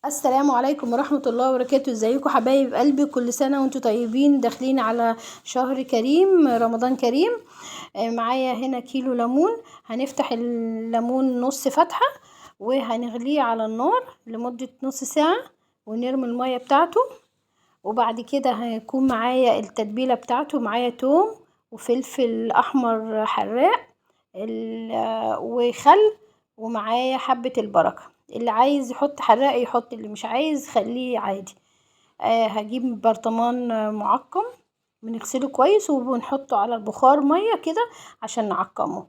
السلام عليكم ورحمة الله وبركاته. ازيكم حبايب قلبي؟ كل سنة وانتم طيبين، داخلين على شهر كريم، رمضان كريم. معايا هنا كيلو ليمون. هنفتح الليمون نص فتحة وهنغليه على النار لمدة نص ساعة ونرمي المية بتاعته. وبعد كده هيكون معايا التتبيلة بتاعته، معايا توم وفلفل احمر حراق وخل، ومعايا حبة البركة. اللي عايز يحط حراق يحط، اللي مش عايز خليه عادي. هجيب برطمان معقم بنغسله كويس وبنحطه على البخار مية كده عشان نعقمه،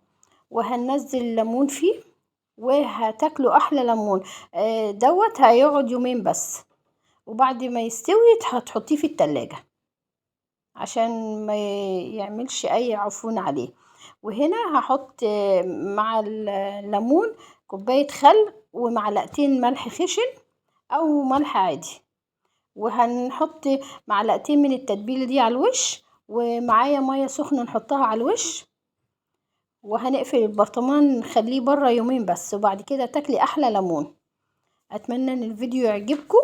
وهننزل الليمون فيه وهتاكلوا احلى ليمون. دوت هيقعد يومين بس، وبعد ما يستوي هتحطيه في التلاجة عشان ما يعملش اي عفون عليه. وهنا هحط مع الليمون كوباية خل ومعلقتين ملح خشن او ملح عادي، وهنحط معلقتين من التتبيلة دي على الوش، ومعايا مية سخنة نحطها على الوش، وهنقفل البرطمان نخليه بره يومين بس، وبعد كده تاكلي احلى ليمون. اتمنى ان الفيديو يعجبكم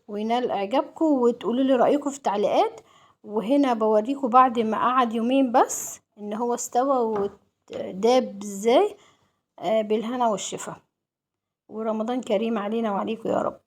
وينال اعجابكم، وتقولوا لي رايكم في التعليقات. وهنا بوريكم بعد ما قعد يومين بس ان هو استوى وداب ازاي. بالهنا والشفا، ورمضان كريم علينا وعليكم يا رب.